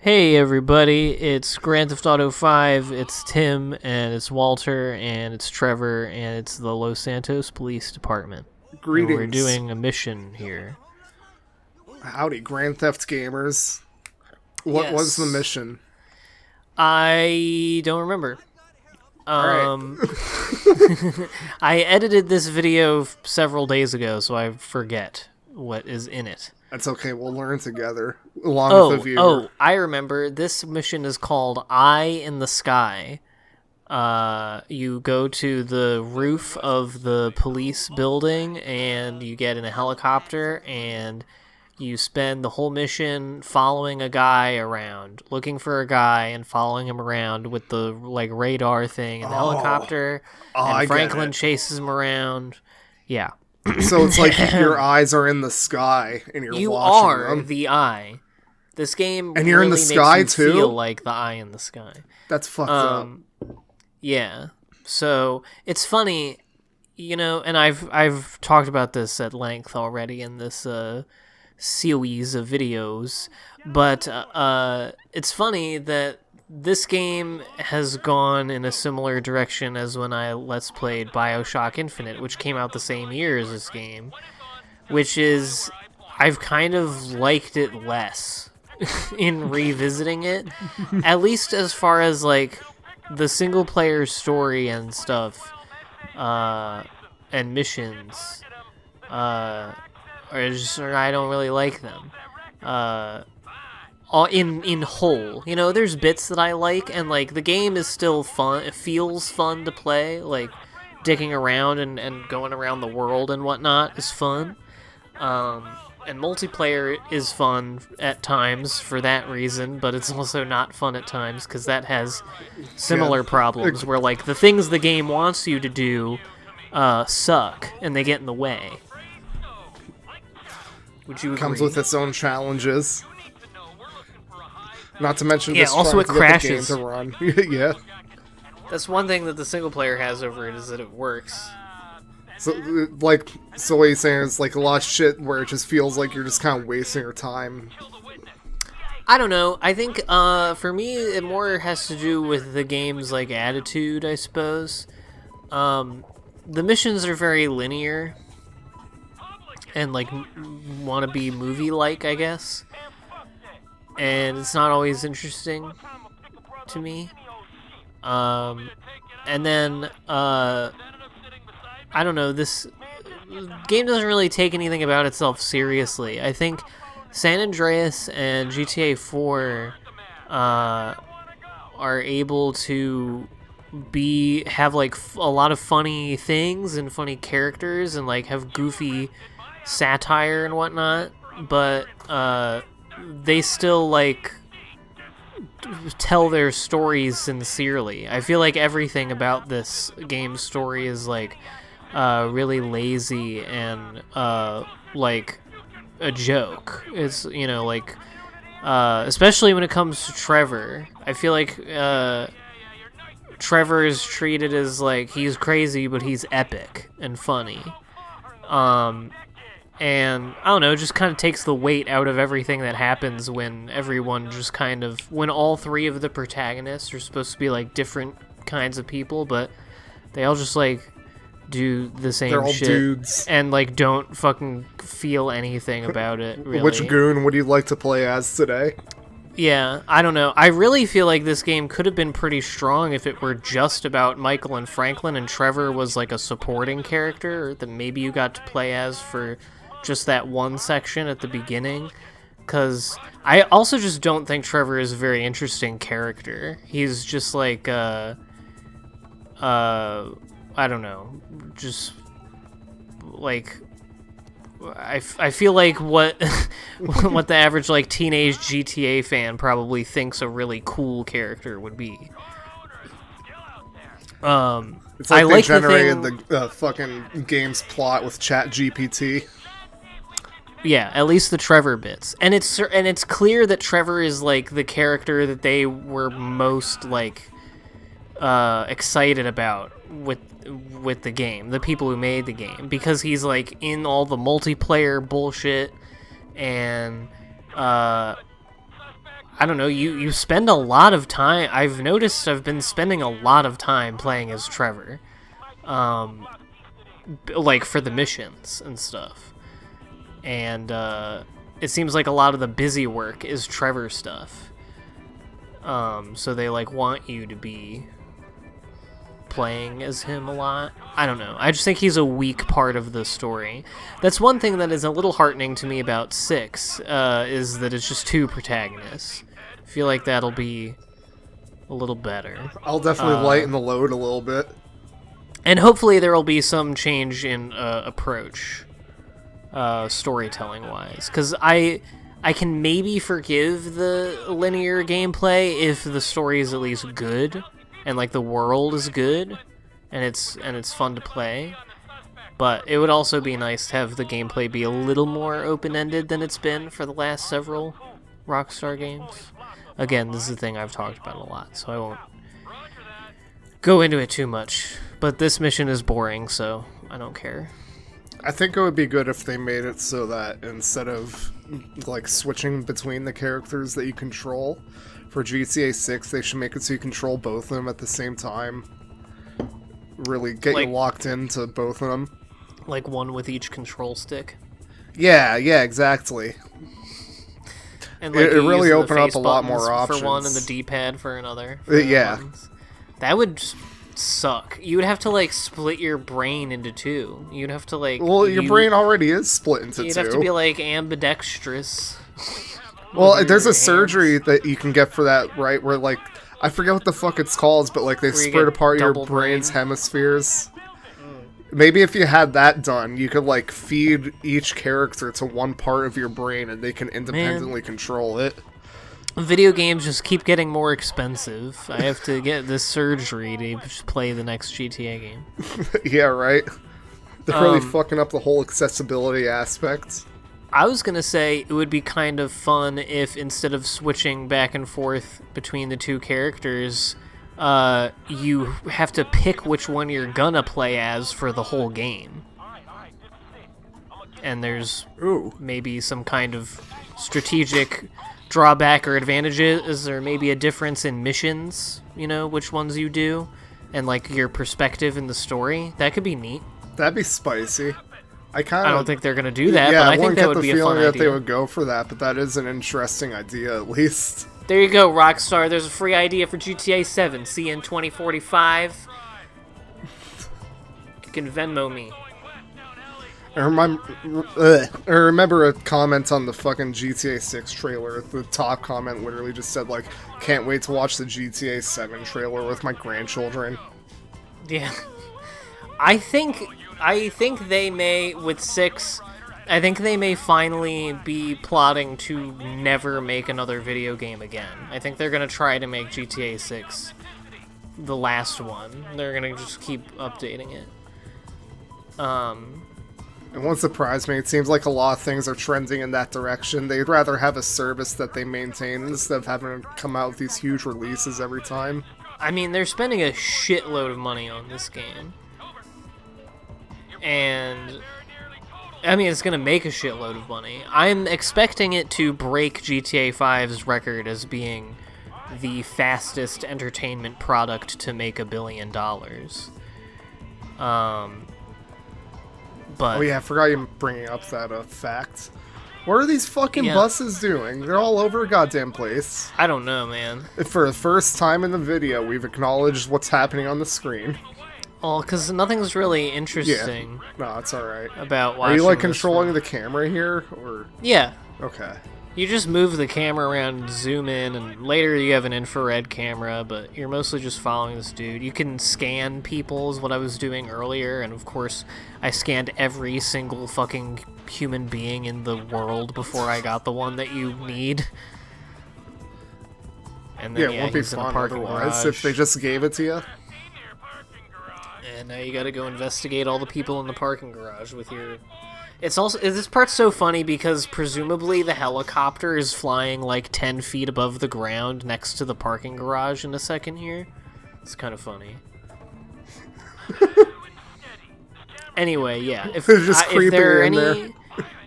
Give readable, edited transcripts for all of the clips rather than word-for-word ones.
Hey everybody, it's Grand Theft Auto 5, it's Tim, and it's Walter, and it's Trevor, and it's the Los Santos Police Department. Greetings. And we're doing a mission here. Howdy, Grand Theft gamers. What was the mission? I don't remember. Alright. I edited this video several days ago, so I forget what is in it. That's okay, we'll learn together, along with the viewer. Oh, I remember. This mission is called Eye in the Sky. You go to the roof of the police building, and you get in a helicopter, and you spend the whole mission following a guy around, looking for a guy and following him around with the radar thing in the helicopter, and Franklin chases him around. Yeah. So it's like your eyes are in the sky and you're watching them. You are the eye. This game and you're really in the sky makes you too. Feel like the eye in the sky. That's fucked up. Yeah. So it's funny, and I've talked about this at length already in this series of videos, but it's funny that this game has gone in a similar direction as when I Let's Played BioShock Infinite, which came out the same year as this game, which is, I've kind of liked it less in revisiting it, at least as far as, the single-player story and stuff, and missions, I don't really like them. In whole, there's bits that I like, and the game is still fun. It feels fun to play, dicking around and going around the world and whatnot is fun. And multiplayer is fun at times for that reason, but it's also not fun at times because that has similar problems where the things the game wants you to do suck and they get in the way. Would you agree? Comes with its own challenges. Not to mention, also it crashes. The game to run. Yeah, that's one thing that the single player has over it is that it works. So what you're saying is a lot of shit where it just feels like you're just kind of wasting your time. I don't know. I think for me, it more has to do with the game's attitude, I suppose. The missions are very linear and want to be movie-like, I guess. And it's not always interesting to me. And then, I don't know, this game doesn't really take anything about itself seriously. I think San Andreas and GTA 4 are able to have a lot of funny things and funny characters and have goofy satire and whatnot, but they still tell their stories sincerely. I feel like everything about this game's story is really lazy and a joke. It's especially when it comes to Trevor. I feel like Trevor is treated as he's crazy, but he's epic and funny. And, I don't know, it just kind of takes the weight out of everything that happens when everyone just when all three of the protagonists are supposed to be, different kinds of people, but they all just, do the same shit. They're all dudes. And, don't fucking feel anything about it, really. Which goon would you like to play as today? Yeah, I don't know. I really feel like this game could have been pretty strong if it were just about Michael and Franklin, and Trevor was, a supporting character that maybe you got to play as for just that one section at the beginning, because I also just don't think Trevor is a very interesting character. He's just I don't know, just I feel like what what the average teenage GTA fan probably thinks a really cool character would be. It's they generated the fucking game's plot with ChatGPT. Yeah, at least the Trevor bits, and it's clear that Trevor is the character that they were most excited about with the game, the people who made the game, because he's in all the multiplayer bullshit, and I don't know, you spend a lot of time. I've noticed I've been spending a lot of time playing as Trevor. Like for the missions and stuff. And it seems like a lot of the busy work is Trevor stuff. So they like want you to be playing as him a lot. I don't know. I just think he's a weak part of the story. That's one thing that is a little heartening to me about 6, is that it's just 2 protagonists. I feel like that'll be a little better. I'll definitely lighten the load a little bit. And hopefully there will be some change in approach, storytelling-wise. Because I can maybe forgive the linear gameplay if the story is at least good. And like the world is good, and it's fun to play, but it would also be nice to have the gameplay be a little more open-ended than it's been for the last several Rockstar games. Again, this is the thing I've talked about a lot, so I won't go into it too much. But this mission is boring, so I don't care. I think it would be good if they made it so that instead of like switching between the characters that you control, for GTA 6, they should make it so you control both of them at the same time. Really get you locked into both of them. Like one with each control stick? Yeah, exactly. And like it really opened up a lot more options. For one and the D-pad for another. Yeah. That would suck. You would have to like split your brain into 2. You'd have to like... Well, your brain already is split into 2. You'd have to be like ambidextrous. Well, there's a surgery that you can get for that, right? Where, like, I forget what the fuck it's called, but, like, they split apart your brain's hemispheres. Maybe if you had that done, you could, like, feed each character to one part of your brain and they can independently control it. Video games just keep getting more expensive. I have to get this surgery to play the next GTA game. Yeah, right? They're really fucking up the whole accessibility aspect. I was going to say it would be kind of fun if instead of switching back and forth between the 2 characters, you have to pick which one you're gonna play as for the whole game. And there's maybe some kind of strategic drawback or advantages, or maybe a difference in missions, you know, which ones you do, and like your perspective in the story. That could be neat. That'd be spicy. I don't think they're going to do that, but I think that would be a fun idea. I wouldn't get the feeling that they would go for that, but that is an interesting idea, at least. There you go, Rockstar. There's a free idea for GTA 7. See you in 2045. You can Venmo me. I remember a comment on the fucking GTA 6 trailer. The top comment literally just said, like, can't wait to watch the GTA 7 trailer with my grandchildren. Yeah. I think they may, with 6, I think they may finally be plotting to never make another video game again. I think they're going to try to make GTA 6 the last one. They're going to just keep updating it. It won't surprise me. It seems like a lot of things are trending in that direction. They'd rather have a service that they maintain instead of having to come out with these huge releases every time. I mean, they're spending a shitload of money on this game. And, I mean, it's going to make a shitload of money. I'm expecting it to break GTA 5's record as being the fastest entertainment product to make $1 billion. But, oh yeah, I forgot you bringing up that fact. What are these fucking buses doing? They're all over a goddamn place. I don't know, man. For the first time in the video, we've acknowledged what's happening on the screen. Well, because nothing's really interesting. Yeah. No, it's alright. About watching. Are you like controlling the camera here, or? Yeah. Okay. You just move the camera around and zoom in, and later you have an infrared camera, but you're mostly just following this dude. You can scan people, is what I was doing earlier, and of course, I scanned every single fucking human being in the world before I got the one that you need. And then, it won't be fun otherwise if they just gave it to you. And now you gotta go investigate all the people in the parking garage with your... It's also... This part's so funny because presumably the helicopter is flying like 10 feet above the ground next to the parking garage in a second here. It's kind of funny. Anyway, yeah. If just if there are any...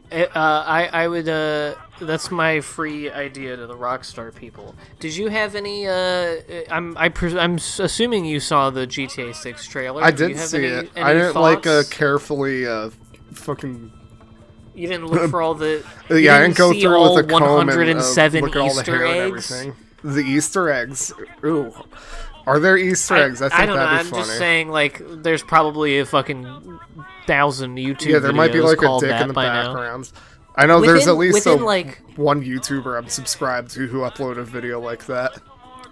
there. I would That's my free idea to the Rockstar people. Did you have any? I'm assuming you saw the GTA 6 trailer. I did see it. I didn't thoughts? Carefully fucking. You didn't look for all the. Yeah, I didn't go through with a comb 107 and look at all the Easter hair and eggs. everything. The Easter eggs. Ooh. Are there Easter eggs? I think I don't know. that'd be funny. I'm just saying, like, there's probably a fucking 1,000 YouTube. Yeah, there might be like a dick in the background. I know there's at least one YouTuber I'm subscribed to who uploaded a video like that.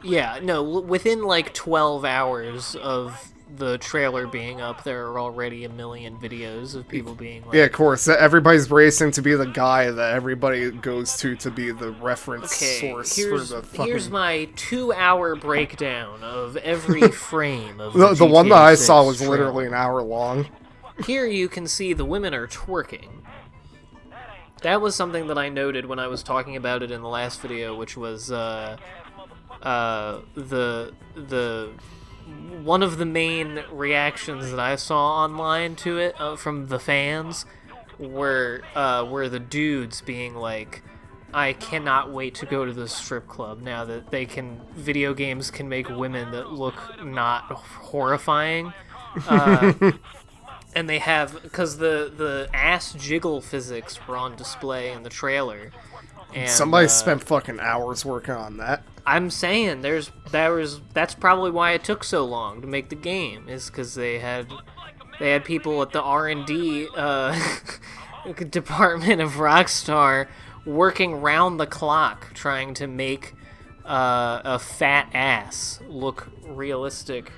Yeah, no, within like 12 hours of the trailer being up, there are already a million videos of people being like... Yeah, of course. Everybody's racing to be the guy that everybody goes to be the reference source for the fucking... Here's my 2-hour breakdown of every frame of the one that I saw was trailer. literally an hour long. Here you can see the women are twerking. That was something that I noted when I was talking about it in the last video, which was the one of the main reactions that I saw online to it from the fans were the dudes being like, I cannot wait to go to the strip club now that video games can make women that look not horrifying. And they have, because the ass jiggle physics were on display in the trailer. And somebody spent fucking hours working on that. I'm saying that's probably why it took so long to make the game, is because they had people at the R&D department of Rockstar working round the clock trying to make a fat ass look realistic,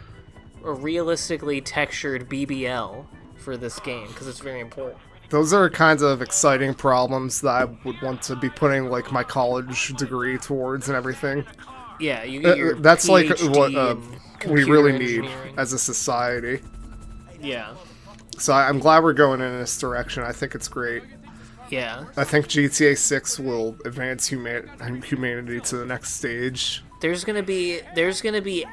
a realistically textured BBL for this game, because it's very important. Those are kinds of exciting problems that I would want to be putting like my college degree towards and everything. Yeah, you get your that's PhD like what we really need as a society. Yeah. So I'm glad we're going in this direction. I think it's great. Yeah. I think GTA 6 will advance humanity to the next stage. There's gonna be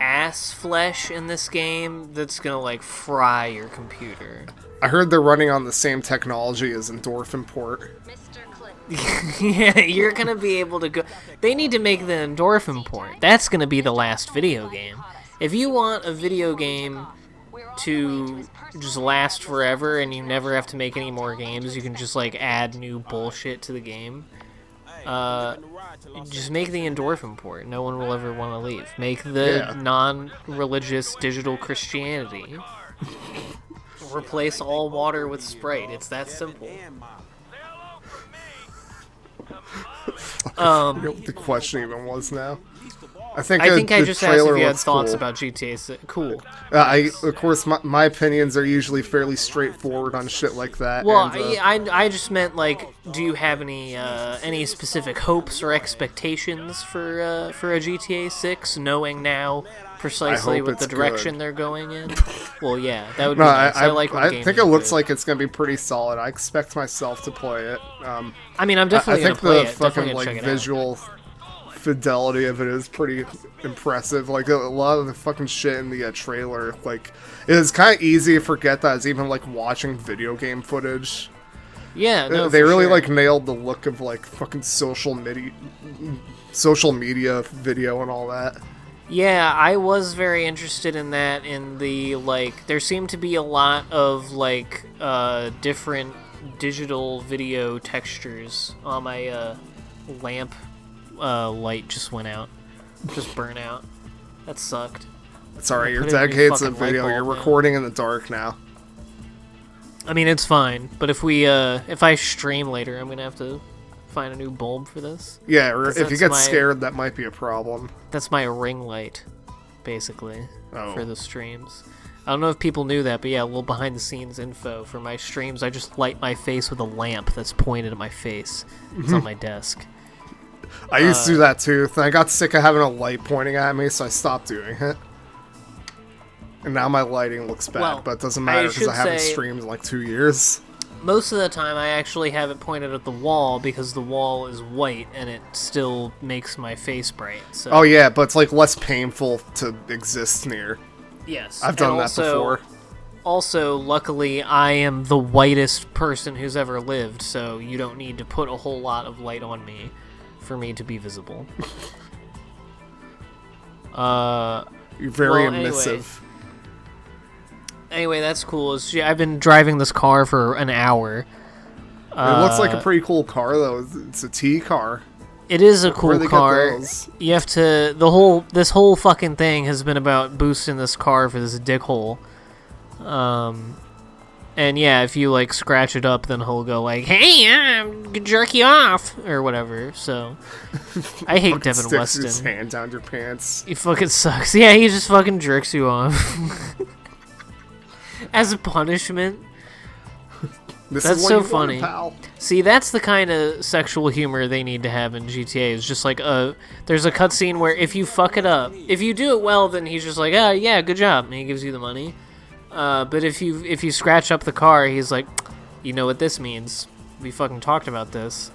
ass flesh in this game that's gonna like fry your computer. I heard they're running on the same technology as endorphin port. Yeah, you're gonna be able to go. They need to make the endorphin port. That's gonna be the last video game. If you want a video game to just last forever and you never have to make any more games, you can just like add new bullshit to the game. Just make the endorphin port. No one will ever want to leave. Make the non-religious digital Christianity. Replace all water with Sprite. It's that simple. I forget what the question even was now. I think I just asked if you had thoughts cool. about GTA 6. Cool. Of course, my opinions are usually fairly straightforward on shit like that. Well, and, I just meant, like, do you have any specific hopes or expectations for a GTA 6, knowing now precisely what the direction they're going in? Well, yeah, that would be nice. I think it looks like it's going to be pretty solid. I expect myself to play it. I mean, I'm definitely going to play it. I think the fucking, like, visual fidelity of it is pretty impressive. Like, a lot of the fucking shit in the trailer, like, it is kind of easy to forget that it's even, like, watching video game footage. Yeah, no, they really, sure. like, nailed the look of, like, fucking social media video and all that. Yeah, I was very interested in that. In the, like, there seemed to be a lot of, like, different digital video textures on my lamp. Light just went out. Just burnt out. That sucked. It's alright, you're dedicated to the video. You're recording in the dark now. I mean, it's fine, but if I stream later, I'm gonna have to find a new bulb for this. Yeah, or if you get scared, that might be a problem. That's my ring light, basically, for the streams. I don't know if people knew that, but yeah, a little behind-the-scenes info for my streams. I just light my face with a lamp that's pointed at my face. It's on my desk. I used to do that too. Then I got sick of having a light pointing at me, so I stopped doing it. And now my lighting looks bad, but it doesn't matter because I haven't streamed in like 2 years. Most of the time, I actually have it pointed at the wall because the wall is white and it still makes my face bright. So. Oh yeah, but it's like less painful to exist near. Yes. I've done that before. Also, luckily, I am the whitest person who's ever lived, so you don't need to put a whole lot of light on me for me to be visible. You're very emissive. Anyway, that's cool. I've been driving this car for an hour. It looks like a pretty cool car, though. It's a T car. It is a cool car. You have to... This whole fucking thing has been about boosting this car for this dickhole. And yeah, if you, like, scratch it up, then he'll go like, hey, I'm gonna jerk you off, or whatever, so... I hate Devin Weston. His hand down your pants. He fucking sucks. Yeah, he just fucking jerks you off. As a punishment. That's so funny. Pal. See, that's the kind of sexual humor they need to have in GTA. It's just like there's a cutscene where if you fuck it up, if you do it well, then he's just like, oh yeah, good job, and he gives you the money. But if you scratch up the car, he's like, you know what this means? We fucking talked about this.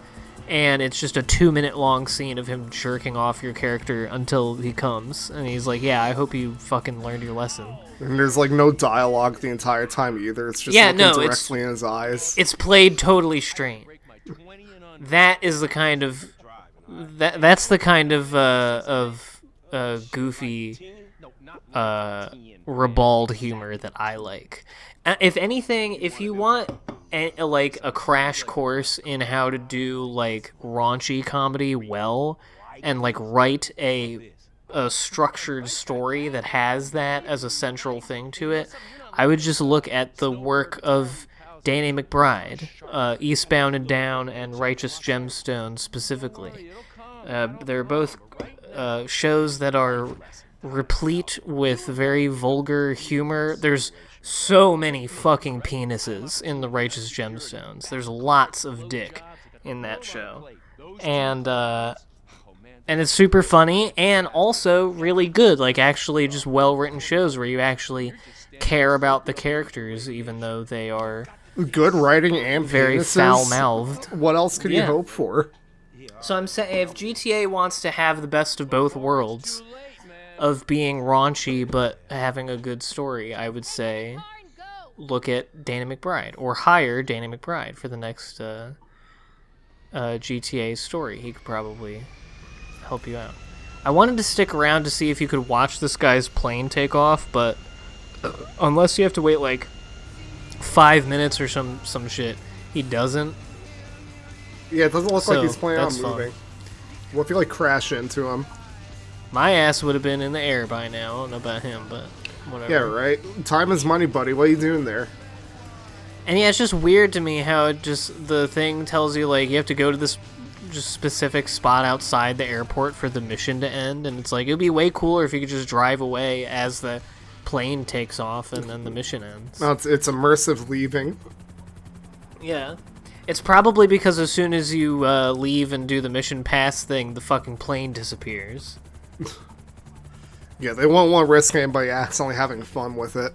And it's just a 2-minute long scene of him jerking off your character until he comes. And he's like, yeah, I hope you fucking learned your lesson. And there's like no dialogue the entire time either. It's just looking directly in his eyes. It's played totally straight. That is the kind of... That's the kind of goofy, ribald humor that I like. If anything, if you want... like a crash course in how to do like raunchy comedy well and like write a structured story that has that as a central thing to it, I would just look at the work of Danny McBride, Eastbound and Down and Righteous Gemstones specifically. They're both shows that are replete with very vulgar humor. There's so many fucking penises in the Righteous Gemstones. There's lots of dick in that show. And it's super funny and also really good. Like, actually just well-written shows where you actually care about the characters, even though they are... good writing and very penises. Foul-mouthed. What else could you hope for? So I'm saying, if GTA wants to have the best of both worlds... of being raunchy but having a good story, I would say look at Danny McBride or hire Danny McBride for the next GTA story. He could probably help you out. I wanted to stick around to see if you could watch this guy's plane take off, but unless you have to wait like 5 minutes or some shit, he doesn't. Yeah, it doesn't look like he's planning on moving. What if you like crash into him? My ass would have been in the air by now. I don't know about him, but whatever. Yeah, right? Time is money, buddy. What are you doing there? And yeah, it's just weird to me how the thing tells you, like, you have to go to this just specific spot outside the airport for the mission to end. And it's like, it would be way cooler if you could just drive away as the plane takes off and then the mission ends. No, it's immersive leaving. Yeah. It's probably because as soon as you leave and do the mission pass thing, the fucking plane disappears. Yeah, they won't want to risk anybody accidentally having fun with it.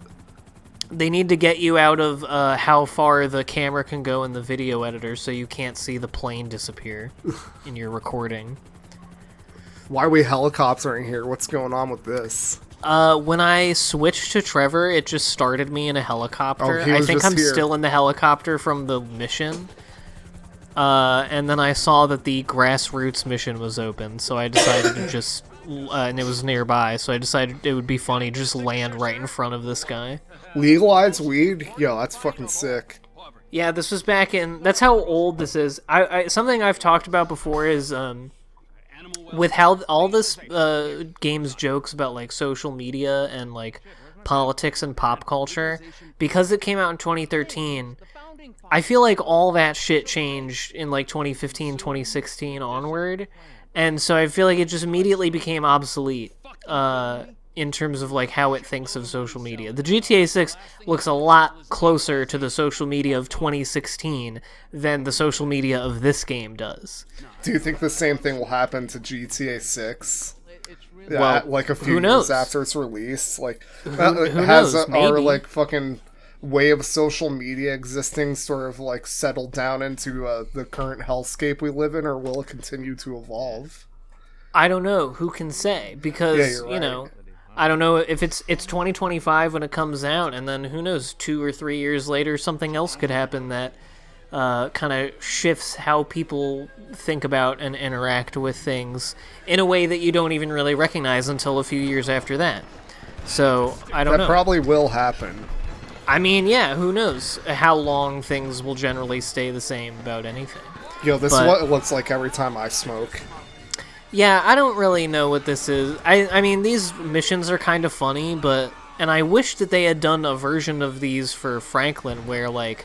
They need to get you out of how far the camera can go in the video editor so you can't see the plane disappear in your recording. Why are we helicoptering here? What's going on with this? When I switched to Trevor, it just started me in a helicopter. I think I'm still in the helicopter from the mission. And then I saw that the grassroots mission was open, so I decided to just... and it was nearby, so I decided it would be funny to just land right in front of this guy. Legalize weed? Yo, that's fucking sick. Yeah, this was back in... That's how old this is. Something I've talked about before is... with how all this game's jokes about, like, social media and, like, politics and pop culture, because it came out in 2013... I feel like all that shit changed in like 2015, 2016 onward, and so I feel like it just immediately became obsolete in terms of like how it thinks of social media. The GTA 6 looks a lot closer to the social media of 2016 than the social media of this game does. Do you think the same thing will happen to GTA 6? Well, like a few years after it's released, like who knows? Our like fucking way of social media existing sort of like settled down into the current hellscape we live in, or will it continue to evolve? I don't know. Who can say? Because, right. you know, I don't know if it's 2025 when it comes out, and then who knows, 2 or 3 years later, something else could happen that kind of shifts how people think about and interact with things in a way that you don't even really recognize until a few years after that. So, I don't know. That probably will happen. I mean, yeah, who knows how long things will generally stay the same about anything. Yo, this is what it looks like every time I smoke. Yeah, I don't really know what this is. I mean, these missions are kind of funny, and I wish that they had done a version of these for Franklin where, like,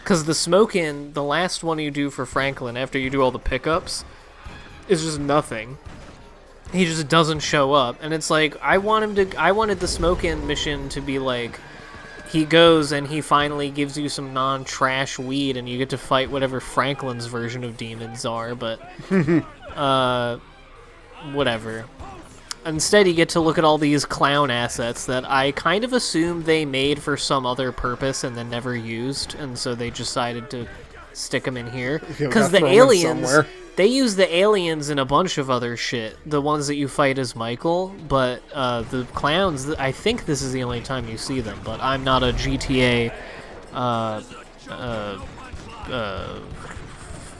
because the smoke-in, the last one you do for Franklin after you do all the pickups, is just nothing. He just doesn't show up, and it's like, I wanted the smoke-in mission to be like, he goes and he finally gives you some non-trash weed and you get to fight whatever Franklin's version of demons are, but whatever. Instead, you get to look at all these clown assets that I kind of assumed they made for some other purpose and then never used, and so they decided to stick them in here. Because the aliens, they use the aliens in a bunch of other shit, the ones that you fight as Michael, but the clowns, I think this is the only time you see them, but I'm not a GTA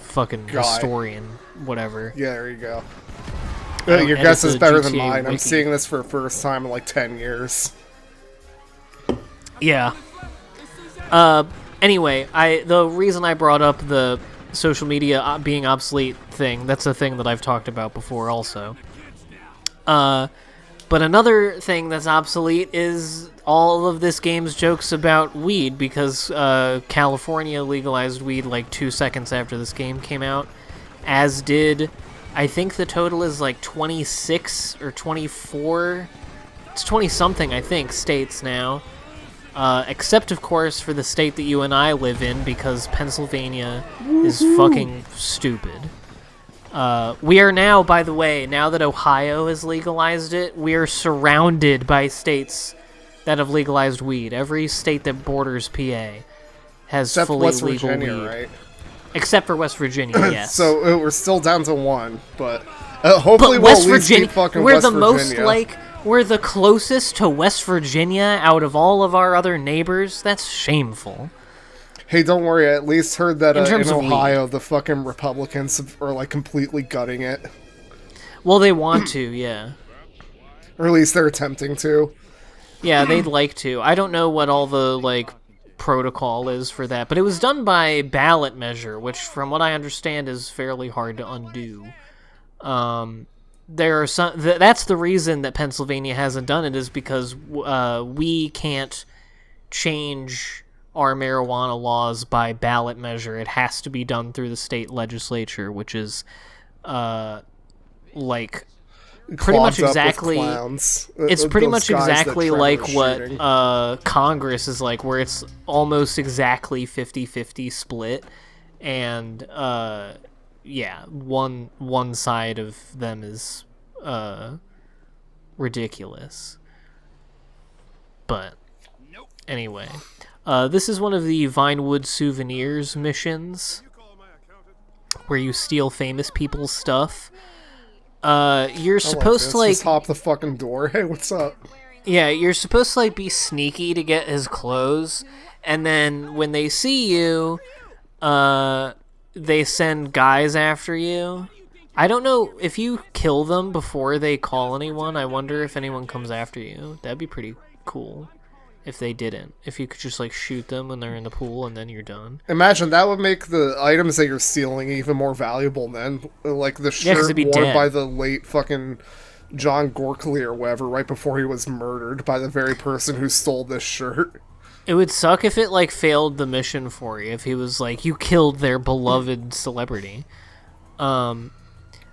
fucking historian, whatever. Yeah, there you go. Your guess is better than mine. I'm seeing this for the first time in like 10 years. Yeah. Anyway, the reason I brought up the social media being obsolete thing, that's a thing that I've talked about before also. But another thing that's obsolete is all of this game's jokes about weed, because California legalized weed like 2 seconds after this game came out, as did... I think the total is like 26 or 24, it's 20-something, I think, states now. Except, of course, for the state that you and I live in, because Pennsylvania is fucking stupid. We are now, by the way, now that Ohio has legalized it, we are surrounded by states that have legalized weed. Every state that borders PA has except fully West legal Virginia, weed. right? Except for West Virginia, yes. So we're still down to one, but hopefully we'll at least keep fucking West Virginia. We're the closest to West Virginia out of all of our other neighbors. That's shameful. Hey, don't worry. I at least heard that in Ohio, weed, the fucking Republicans are like completely gutting it. Well, they want to, yeah. Or at least they're attempting to. Yeah, they'd like to. I don't know what all the like protocol is for that, but it was done by ballot measure, which from what I understand is fairly hard to undo. There are some that's the reason that Pennsylvania hasn't done it, is because we can't change our marijuana laws by ballot measure. It has to be done through the state legislature, which is like pretty much exactly it's pretty much exactly like what Congress is like, where it's almost exactly 50-50 split, and yeah, one side of them is ridiculous. But anyway, this is one of the Vinewood Souvenirs missions where you steal famous people's stuff. You're supposed to like just hop the fucking door. Hey, what's up? Yeah, you're supposed to like be sneaky to get his clothes, and then when they see you, they send guys after you. I don't know if you kill them before they call anyone. I wonder if anyone comes after you. That'd be pretty cool if they didn't. If you could just like shoot them when they're in the pool and then you're done. Imagine that would make the items that you're stealing even more valuable then. Like the shirt worn by the late fucking John Gorkley or whatever right before he was murdered by the very person who stole this shirt. It would suck if it like failed the mission for you, if he was like, you killed their beloved celebrity.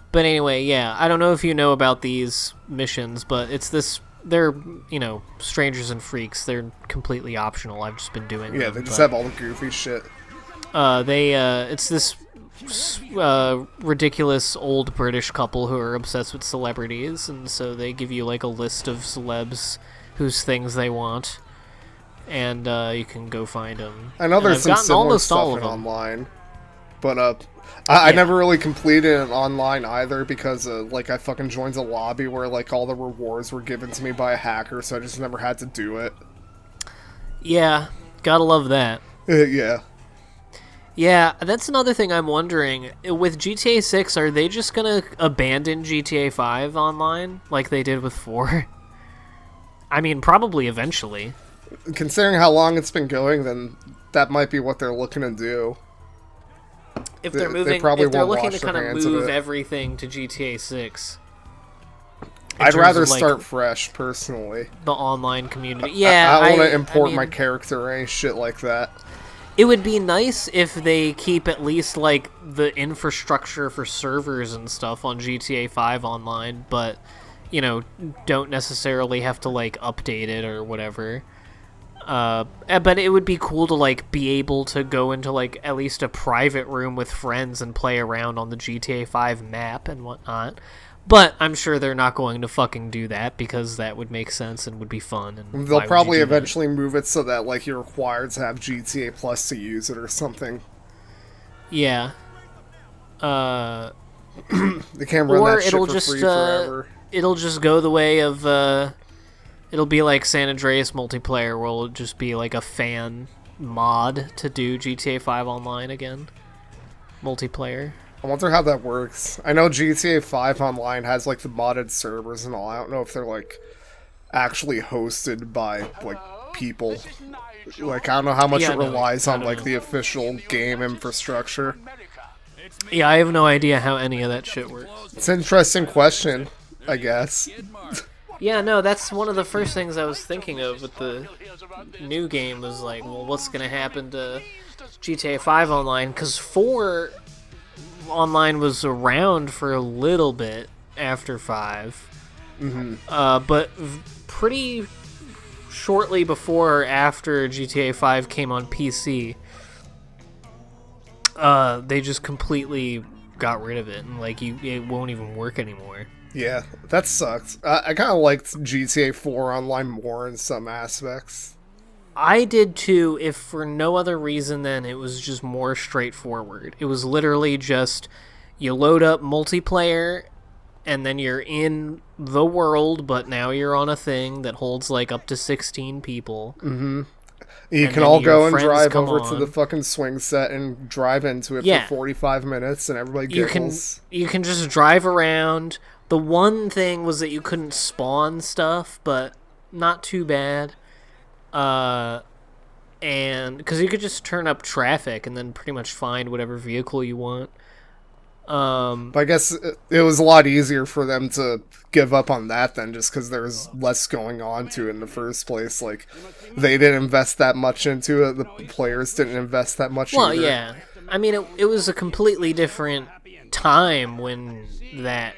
But anyway, yeah, I don't know if you know about these missions, but it's this, they're, you know, strangers and freaks. They're completely optional. I've just been doing them. Yeah, they just have all the goofy shit. It's this ridiculous old British couple who are obsessed with celebrities, and so they give you like a list of celebs whose things they want, and you can go find them. I know there's some similar stuff online. But I never really completed it online either because like I fucking joined a lobby where like all the rewards were given to me by a hacker, so I just never had to do it. Yeah, gotta love that. Yeah. Yeah, that's another thing I'm wondering. With GTA 6, are they just gonna abandon GTA 5 online like they did with 4? I mean, probably eventually. Considering how long it's been going, then that might be what they're looking to do. If they're moving, if they're looking to kind of move everything to GTA 6. I'd rather start fresh, personally. The online community. Yeah, I don't want to import my character or any shit like that. It would be nice if they keep at least, like, the infrastructure for servers and stuff on GTA 5 online, but, you know, don't necessarily have to, like, update it or whatever. But it would be cool to, like, be able to go into, like, at least a private room with friends and play around on the GTA 5 map and whatnot. But I'm sure they're not going to fucking do that because that would make sense and would be fun. And they'll probably eventually move it so that like you're required to have GTA Plus to use it or something. Yeah. They can't run that shit for free forever. It'll just go the way of it'll be like San Andreas multiplayer, where it'll just be like a fan mod to do GTA 5 online again. Multiplayer. I wonder how that works. I know GTA 5 Online has, like, the modded servers and all. I don't know if they're, like, actually hosted by, like, people. Like, I don't know how much it relies on, like, the official game infrastructure. Yeah, I have no idea how any of that shit works. It's an interesting question, I guess. Yeah, no, that's one of the first things I was thinking of with the new game was, like, well, what's gonna happen to GTA 5 Online? Because 4... Online was around for a little bit after 5. Mm-hmm. But pretty shortly before or after GTA 5 came on PC, they just completely got rid of it, and like it won't even work anymore. Yeah, that sucks. I kind of liked GTA 4 Online more in some aspects. I did too, if for no other reason than it was just more straightforward. It was literally just, you load up multiplayer, and then you're in the world, but now you're on a thing that holds like up to 16 people. Mm-hmm. You can all go and drive over to the fucking swing set and drive into it for 45 minutes, and everybody giggles. You can just drive around. The one thing was that you couldn't spawn stuff, but not too bad. And because you could just turn up traffic and then pretty much find whatever vehicle you want. But I guess it was a lot easier for them to give up on that then, just because there was less going on to it in the first place. Like, they didn't invest that much into it. The players didn't invest that much either. Yeah. I mean, it was a completely different time when that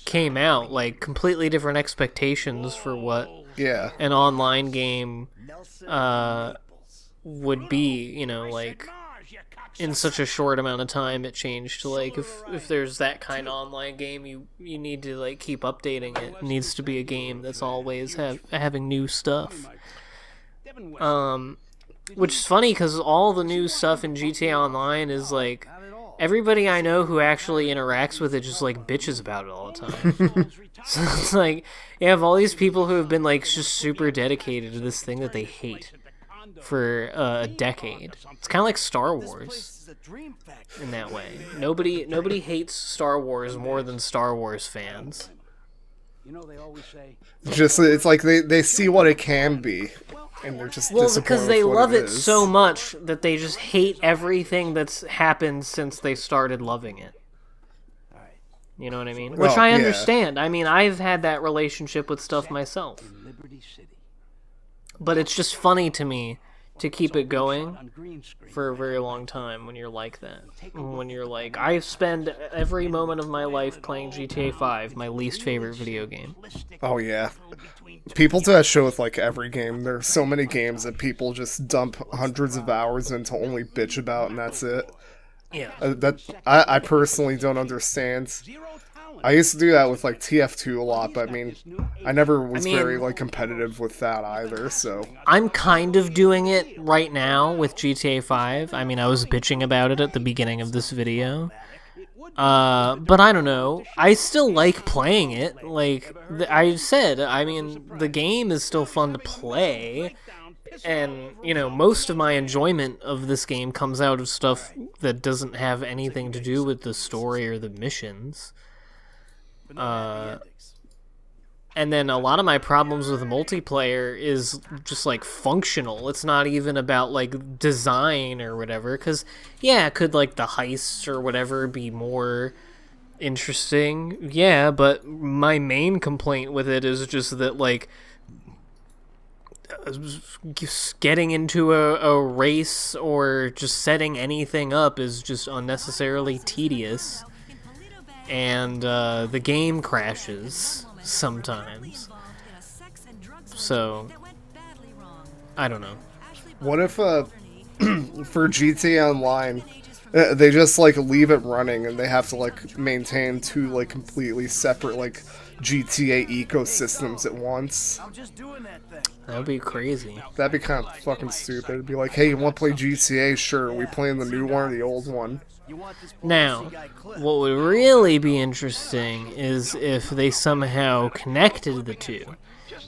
came out. Like, completely different expectations for what an online game would be, you know, like, in such a short amount of time it changed to, like, if there's that kind of online game, you need to, like, keep updating it. It needs to be a game that's always having new stuff. Which is funny, because all the new stuff in GTA Online is, like, everybody I know who actually interacts with it just, like, bitches about it all the time. So it's like, you have all these people who have been, like, just super dedicated to this thing that they hate for a decade. It's kind of like Star Wars in that way. Nobody hates Star Wars more than Star Wars fans. Just, it's like they see what it can be, and they're just disappointed because they love it is. so much that they just hate everything that's happened since they started loving it. You know what I mean? Which I understand. Yeah. I mean, I've had that relationship with stuff myself. But it's just funny to me to keep it going for a very long time when you're like that. When you're like, I spend every moment of my life playing GTA 5, my least favorite video game. Oh, yeah. People do that show with, like, every game. There's so many games that people just dump hundreds of hours into only bitch about, and that's it. Yeah. That I personally don't understand. I used to do that with like TF2 a lot, but I mean, I never was very like competitive with that either. So I'm kind of doing it right now with GTA 5. I mean, I was bitching about it at the beginning of this video. But I don't know. I still like playing it. Like I said, I mean, the game is still fun to play. And, you know, most of my enjoyment of this game comes out of stuff that doesn't have anything to do with the story or the missions. And then a lot of my problems with multiplayer is just, like, functional. It's not even about, like, design or whatever. Because, yeah, could, like, the heists or whatever be more interesting? Yeah, but my main complaint with it is just that, like, getting into a race or just setting anything up is just unnecessarily tedious, and the game crashes sometimes. So I don't know. What if for GTA Online they just like leave it running and they have to like maintain two like completely separate like GTA ecosystems at once? That would be crazy. That'd be kind of fucking stupid. It'd be like, hey, you want to play GTA? Sure. Are we playing the new one or the old one? Now, what would really be interesting is if they somehow connected the two.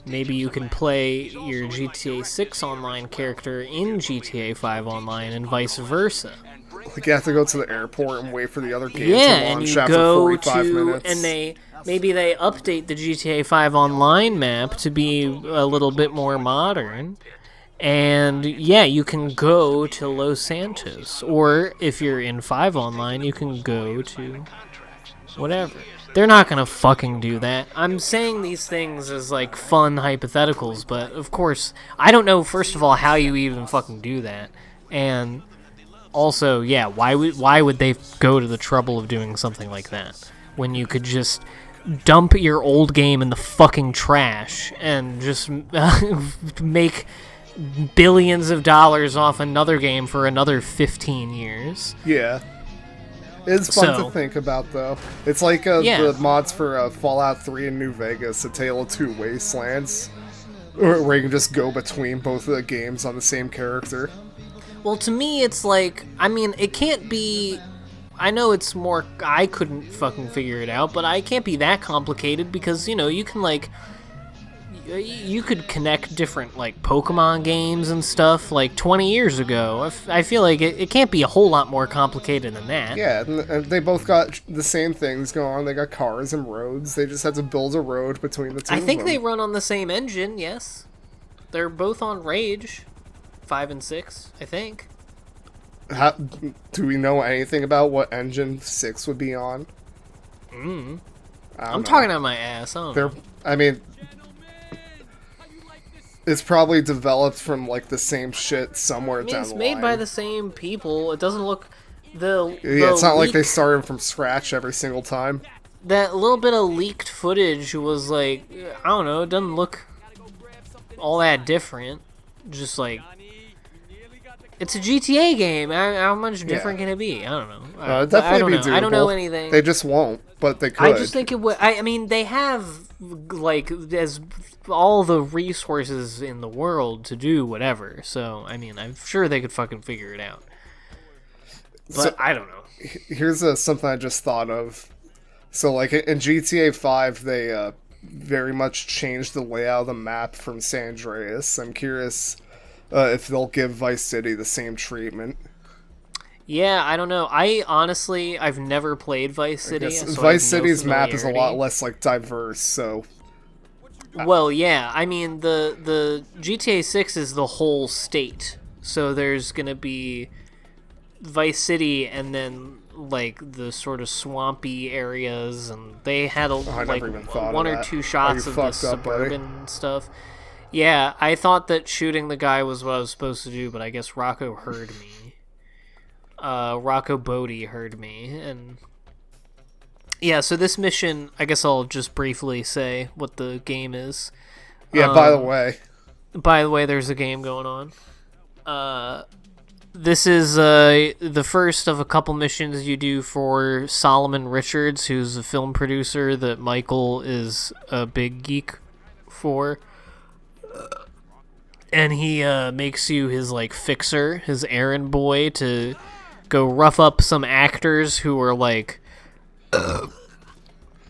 Maybe you can play your GTA 6 online character in GTA 5 online and vice versa. Like you have to go to the airport and wait for the other game to launch and you after go 45 to, minutes. And maybe they update the GTA 5 online map to be a little bit more modern. And yeah, you can go to Los Santos. Or if you're in 5 online, you can go to whatever. They're not gonna fucking do that. I'm saying these things as like fun hypotheticals, but of course, I don't know, first of all, how you even fucking do that. And also, yeah, why would they go to the trouble of doing something like that when you could just dump your old game in the fucking trash and just make billions of dollars off another game for another 15 years? Yeah. It's fun to think about, though. It's like the mods for Fallout 3 in New Vegas, A Tale of Two Wastelands, where you can just go between both of the games on the same character. Well, to me, it's like, I mean, it can't be, I know it's more, I couldn't fucking figure it out, but it can't be that complicated because, you know, you can, like, you could connect different, like, Pokemon games and stuff, like, 20 years ago. I feel like it can't be a whole lot more complicated than that. Yeah, and they both got the same things going on. They got cars and roads. They just had to build a road between the two I think of them. they run on the same engine, yes. They're both on Rage. 5 and 6, I think. Do we know anything about what engine 6 would be on? I'm talking out my ass. I don't know. I mean, it's probably developed from like the same shit somewhere down the line. It's made by the same people. It doesn't look it's not like they started from scratch every single time. That little bit of leaked footage was like, I don't know. It doesn't look all that different. Just like, it's a GTA game. How much different can it be? I don't know. Definitely be doable. I don't know anything. They just won't, but they could. I just think it would. I mean, they have like as all the resources in the world to do whatever. So I mean, I'm sure they could fucking figure it out. But I don't know. Here's something I just thought of. So like in GTA 5, they very much changed the layout of the map from San Andreas. I'm curious if they'll give Vice City the same treatment. Yeah, I don't know. I've never played Vice City. So Vice City's map is a lot less like diverse, so. Well, yeah. I mean, the GTA 6 is the whole state, so there's gonna be Vice City and then like the sort of swampy areas, and they had one or two shots of the suburban stuff. Yeah, I thought that shooting the guy was what I was supposed to do, but I guess Rocco heard me. Rocco Bodie heard me, and yeah, so this mission, I guess I'll just briefly say what the game is. Yeah, by the way, there's a game going on. This is the first of a couple missions you do for Solomon Richards, who's a film producer that Michael is a big geek for. And he makes you his like fixer, his errand boy, to go rough up some actors who are like...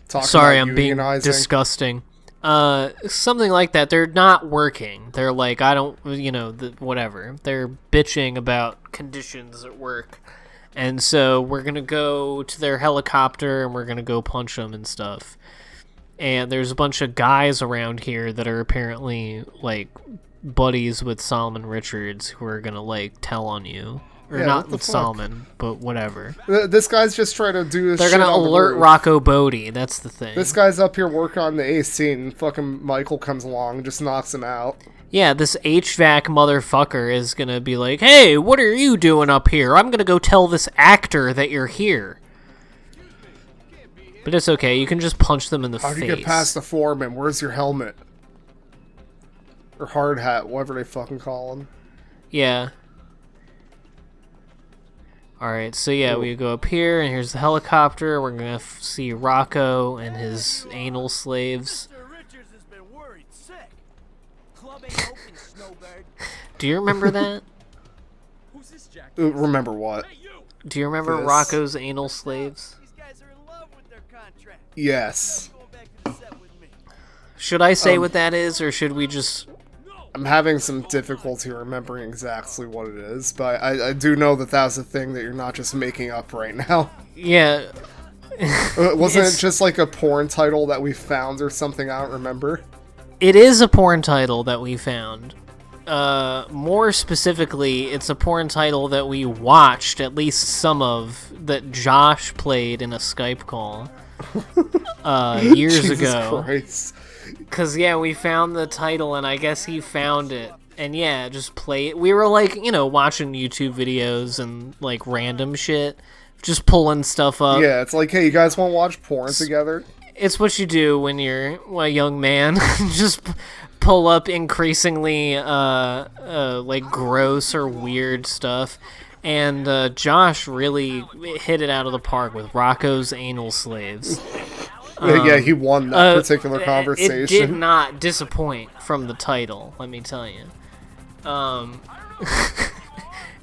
Sorry, I'm being disgusting. Something like that. They're not working. They're like, I don't, whatever. They're bitching about conditions at work. And so we're going to go to their helicopter and we're going to go punch them and stuff. And there's a bunch of guys around here that are apparently, like, buddies with Solomon Richards who are going to, like, tell on you. Or yeah, not with Solomon, but whatever. This guy's just trying to do his shit. They're going to alert Rocco Bodie, that's the thing. This guy's up here working on the AC, and fucking Michael comes along and just knocks him out. Yeah, this HVAC motherfucker is going to be like, hey, what are you doing up here? I'm going to go tell this actor that you're here. But it's okay, you can just punch them in the face. How do you get past the foreman? Where's your helmet? Or hard hat, whatever they fucking call him. Yeah. Alright, so yeah, we go up here, and here's the helicopter. We're gonna see Rocco and his anal slaves. Do you remember that? Remember what? Do you remember Rocco's anal slaves? Yes. Should I say what that is, or should we just... I'm having some difficulty remembering exactly what it is, but I do know that that's a thing that you're not just making up right now. Yeah. Wasn't it just like a porn title that we found or something? I don't remember. It is a porn title that we found. More specifically, it's a porn title that we watched, at least some of, that Josh played in a Skype call years Jesus ago. Christ. Because, yeah, we found the title, and I guess he found it. And, yeah, just play it. We were, like, watching YouTube videos and, like, random shit. Just pulling stuff up. Yeah, it's like, hey, you guys want to watch porn together? It's what you do when you're a young man. Just pull up increasingly, like, gross or weird stuff. And Josh really hit it out of the park with Rocco's anal slaves. Yeah, he won that particular conversation. It did not disappoint from the title, let me tell you.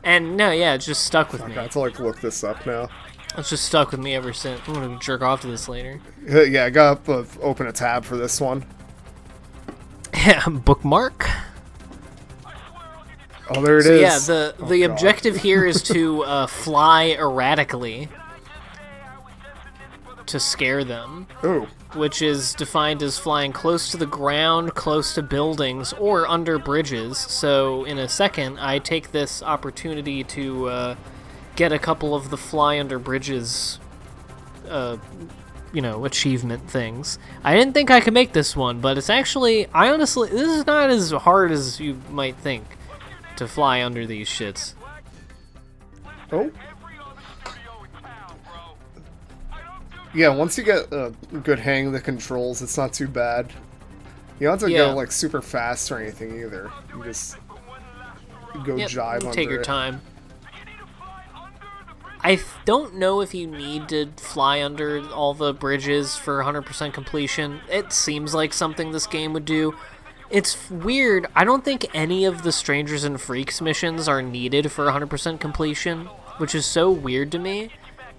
And no, yeah, it just stuck with me. I have to, like, look this up now. It's just stuck with me ever since. I'm gonna jerk off to this later. Yeah, I got to open a tab for this one. Yeah, bookmark. Oh, there it is. Yeah, the objective here is to fly erratically to scare them. Ooh. Which is defined as flying close to the ground, close to buildings, or under bridges. So in a second, I take this opportunity to get a couple of the fly under bridges, achievement things. I didn't think I could make this one, but it's actually, this is not as hard as you might think to fly under these shits. Oh. Yeah, once you get a good hang of the controls, it's not too bad. You don't have to go, like, super fast or anything either. You just go jive under it. Take your time. I don't know if you need to fly under all the bridges for 100% completion. It seems like something this game would do. It's weird. I don't think any of the Strangers and Freaks missions are needed for 100% completion, which is so weird to me.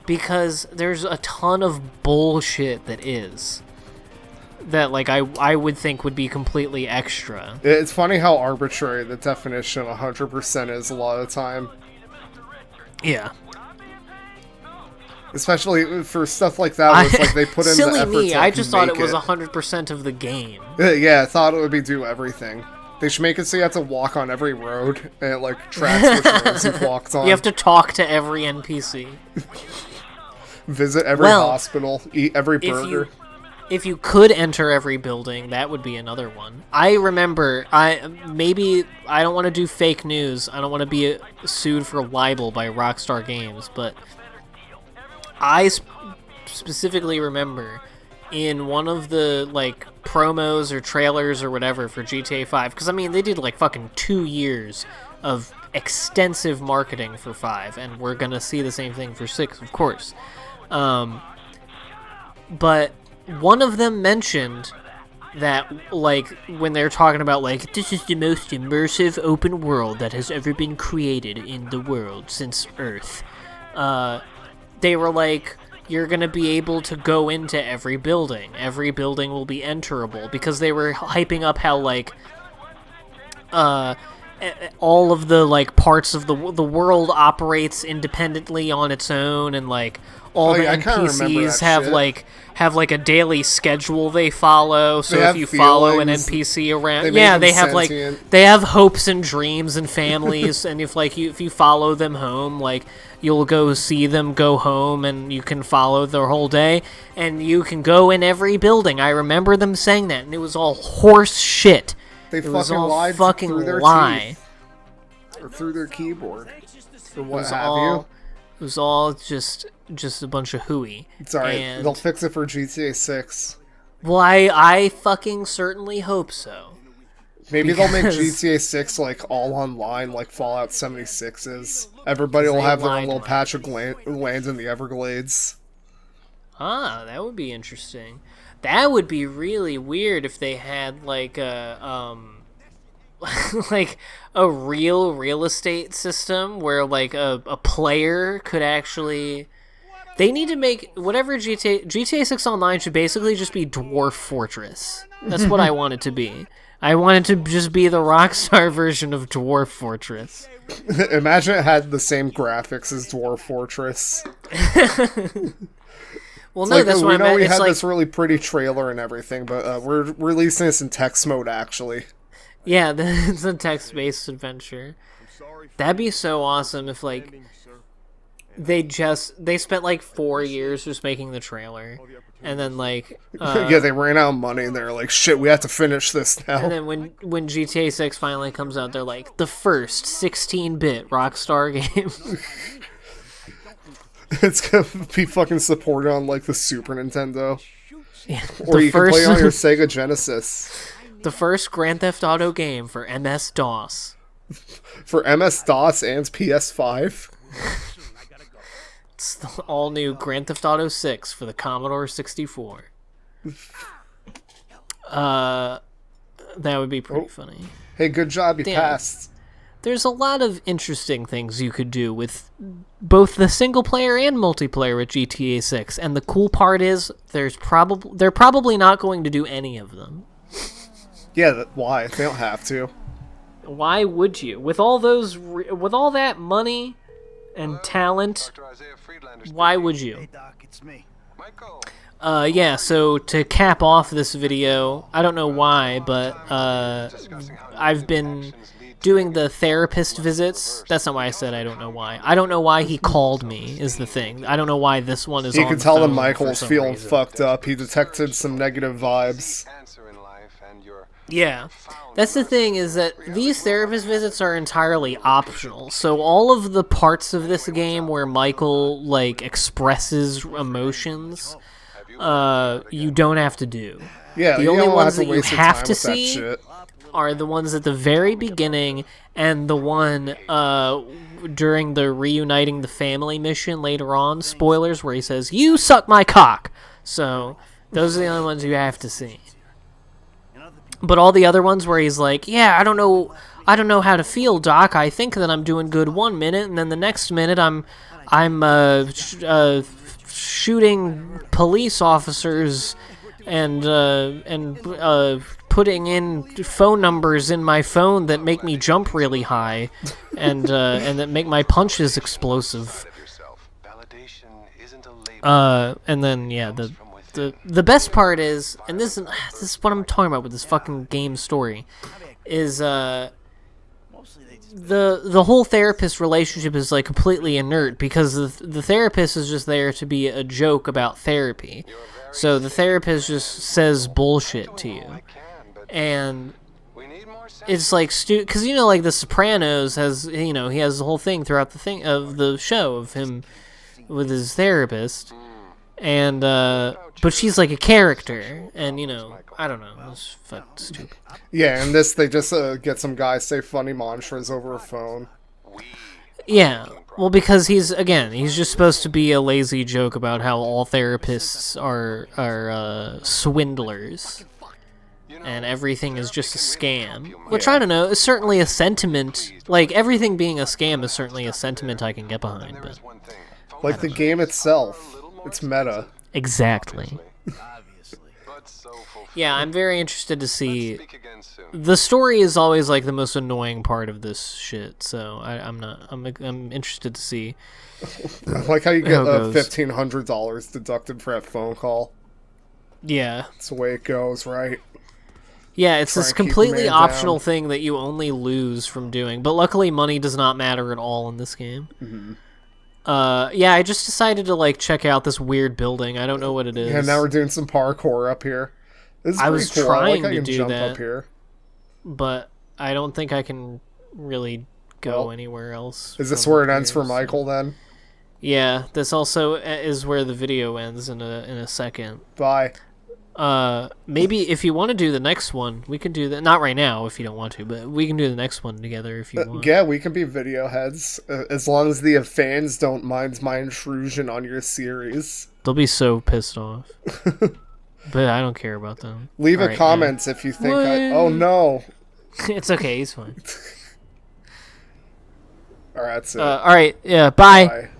Because there's a ton of bullshit that is. That, like, I would think would be completely extra. It's funny how arbitrary the definition of 100% is a lot of the time. Yeah. Especially for stuff like that, where it's like they put in the effort to Silly me, I just thought it was 100% of the game. Yeah, I thought it would do everything. They should make it so you have to walk on every road, and it, like, tracks which roads you've walked on. You have to talk to every NPC. Visit every hospital, eat every burger. If you could enter every building, that would be another one. I remember, I don't want to do fake news. I don't want to be sued for libel by Rockstar Games, but I specifically remember in one of the, like, promos or trailers or whatever for GTA 5, because, I mean, they did, like, fucking 2 years of extensive marketing for 5, and we're gonna see the same thing for 6, of course. But one of them mentioned that, like, when they're talking about, like, this is the most immersive open world that has ever been created in the world since Earth, they were like, you're going to be able to go into every building. Every building will be enterable, because they were hyping up how, like, all of the, like, parts of the world operates independently on its own, and, like, all the NPCs have like a daily schedule they follow. So if you follow an NPC around, they have hopes and dreams and families, and if you follow them home, like, you'll go see them go home, and you can follow their whole day, and you can go in every building. I remember them saying that, and it was all horse shit. They fucking lied through their teeth. Or through their keyboard. Or what have you. It was all just a bunch of hooey. It's alright. They'll fix it for GTA 6. Well, I fucking certainly hope so. Maybe they'll make GTA 6 like all online, like Fallout 76 is. Everybody will have their own little patch of land in the Everglades. Ah, that would be interesting. That would be really weird if they had like a like a real estate system where like a player could actually. They need to make whatever GTA 6 Online should basically just be Dwarf Fortress. That's what I want it to be. I want it to just be the Rockstar version of Dwarf Fortress. Imagine it had the same graphics as Dwarf Fortress. Well, no, that's what I meant. We had this really pretty trailer and everything, but we're releasing this in text mode, actually. Yeah, it's a text-based adventure. That'd be so awesome if, like, they spent, like, 4 years just making the trailer, and then, like... yeah, they ran out of money, and they're like, shit, we have to finish this now. And then when GTA 6 finally comes out, they're like, the first 16-bit Rockstar game. It's gonna be fucking supported on, like, the Super Nintendo. Yeah, or you can play on your Sega Genesis. The first Grand Theft Auto game for MS-DOS. For MS-DOS and PS5? It's the all-new Grand Theft Auto 6 for the Commodore 64. That would be pretty funny. Hey, good job, you passed. There's a lot of interesting things you could do with both the single-player and multiplayer with GTA 6, and the cool part is they're probably not going to do any of them. Yeah, why? They don't have to. Why would you? With all that money and talent, why would you? Yeah, so to cap off this video, I don't know why, but I've been doing the therapist visits. That's not why I said I don't know why. I don't know why he called me, is the thing. I don't know why this one is on the phone. You can tell that Michael's feeling fucked up. He detected some negative vibes. Yeah. That's the thing, is that these therapist visits are entirely optional. So all of the parts of this game where Michael, like, expresses emotions, you don't have to do. Yeah, the only ones that you have to see are the ones at the very beginning and the one during the reuniting the family mission later on. Spoilers, where he says, "You suck my cock." So those are the only ones you have to see. But all the other ones where he's like, "Yeah, I don't know how to feel, Doc. I think that I'm doing good 1 minute, and then the next minute I'm shooting police officers and putting in phone numbers in my phone that make me jump really high, and that make my punches explosive." And then the best part is, and this is what I'm talking about with this fucking game story, is the whole therapist relationship is like completely inert, because the therapist is just there to be a joke about therapy. So the therapist just says bullshit to you, and it's like because like The Sopranos has he has the whole thing throughout the thing of the show of him with his therapist. And but she's like a character, and you know, I don't know, it's fucking stupid. Yeah, in this they just get some guys say funny mantras over a phone. Yeah, well, because he's just supposed to be a lazy joke about how all therapists are swindlers, and everything is just a scam. Which I don't know, is certainly a sentiment. Like everything being a scam is certainly a sentiment I can get behind. But like the game itself, it's meta. Exactly. Yeah, I'm very interested to see. The story is always like the most annoying part of this shit, so I'm interested to see. I like how you get $1,500 deducted for that phone call. Yeah, that's the way it goes, right? Yeah, it's this completely optional thing that you only lose from doing, but luckily money does not matter at all in this game. Mm-hmm. Yeah, I just decided to like check out this weird building. I don't know what it is. Yeah, now we're doing some parkour up here. This is I was cool. trying I like to do that up here, but I don't think I can really go anywhere else. Is this where it ends for Michael then? Yeah, this also is where the video ends in a second. Bye. Maybe if you want to do the next one, we can do that. Not right now if you don't want to, but we can do the next one together if you want. Yeah, we can be video heads as long as the fans don't mind my intrusion on your series. They'll be so pissed off. But I don't care about them. Leave a comment if you think oh no. It's okay, he's fine. Alright, that's it. Alright, yeah, bye.